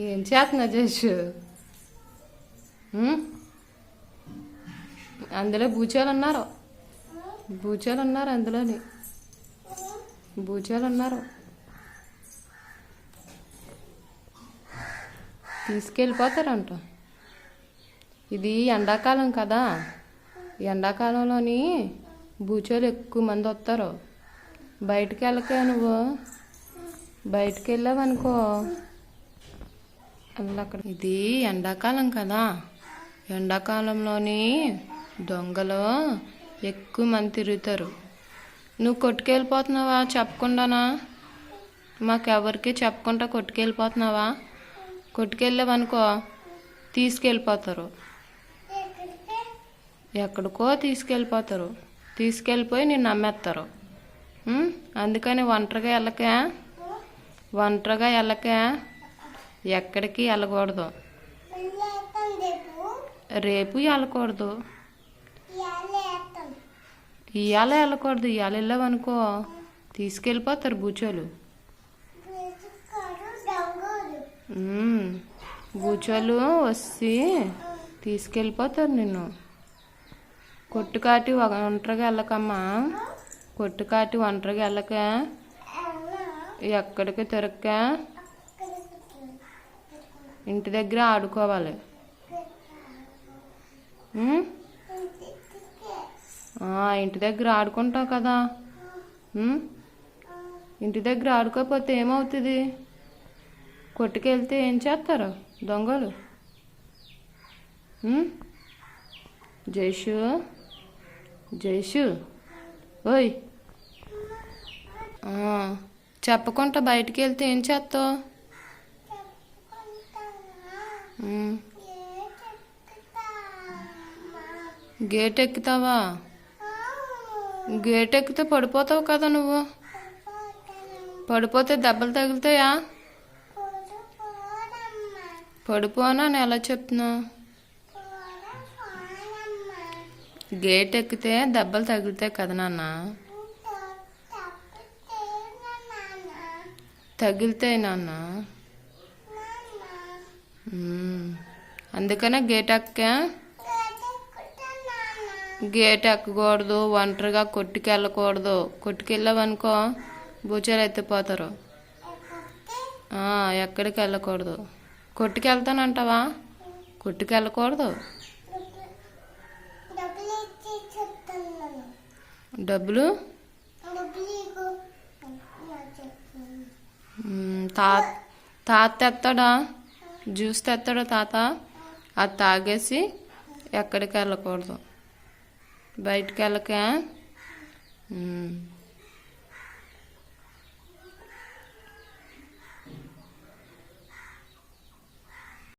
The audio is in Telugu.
ఏం చేస్తున్నా జేషు? అందులో బూచాలు ఉన్నారు, బూచాలు ఉన్నారు, అందులోని బూచాలు ఉన్నారు. తీసుకెళ్ళిపోతారంట. ఇది ఎండాకాలం కదా, ఎండాకాలంలోని బూచాలు ఎక్కువ మంది వస్తారు. బయటికి వెళ్ళకే నువ్వు, బయటికి వెళ్ళావనుకో అక్కడ. ఇది ఎండాకాలం కదా, ఎండాకాలంలోని దొంగలు ఎక్కువ మంది తిరుగుతారు. నువ్వు కొట్టుకెళ్ళిపోతున్నావా చెప్పకుండానా? మాకెవరికి చెప్పకుండా కొట్టుకెళ్ళిపోతున్నావా? కొట్టుకెళ్ళావనుకో తీసుకెళ్ళిపోతారు, ఎక్కడికో తీసుకెళ్ళిపోతారు. తీసుకెళ్ళిపోయి నిన్ను నమ్మేస్తారు. అందుకని ఒంటరిగా వెళ్ళకే, ఒంటరిగా వెళ్ళకే, ఎక్కడికి వెళ్ళకూడదు. రేపు వెళ్ళకూడదు, ఇవాళ వెళ్ళకూడదు. ఇవాళ వెళ్ళావనుకో తీసుకెళ్ళిపోతారు బూచోలు. బూచోలు వచ్చి తీసుకెళ్ళిపోతారు నిన్ను. కొట్టుకాటి ఒంటరిగా వెళ్ళకమ్మా, కొట్టుకాటి ఒంటరిగా వెళ్ళక, ఎక్కడికి తిరక్క, ఇంటి దగ్గర ఆడుకోవాలి. ఇంటి దగ్గర ఆడుకుంటావు కదా. ఇంటి దగ్గర ఆడుకోకపోతే ఏమవుతుంది? కొట్టుకెళ్తే ఏం చేస్తారు దొంగలు? జైషు, జైషు, ఓయ్, చెప్పకుండా బయటికి వెళ్తే ఏం చేస్తావు? గేట్ ఎక్కుతావా? గేట్ ఎక్కితే పడిపోతావు కదా నువ్వు. పడిపోతే దెబ్బలు తగులుతాయా? పడిపోనా నేను ఎలా చెప్తున్నా? గేట్ ఎక్కితే దెబ్బలు తగులుతాయి కదా నాన్న. తగిలితాయి నాన్న. అందుకనే గేట్ ఎక్కా. గేట్ ఎక్కకూడదు, ఒంటరిగా కొట్టుకెళ్ళకూడదు. కొట్టుకెళ్ళావనుకో బూచాలు ఎత్తిపోతారు. ఎక్కడికి వెళ్ళకూడదు. కొట్టుకెళ్తానంటావా? కొట్టుకెళ్ళకూడదు. డబ్బులు తాత తెస్తాడా? జ్యూస్ తెస్తాడా తాత? అది తాగేసి ఎక్కడికి వెళ్ళకూడదు, బయటికి వెళ్ళక.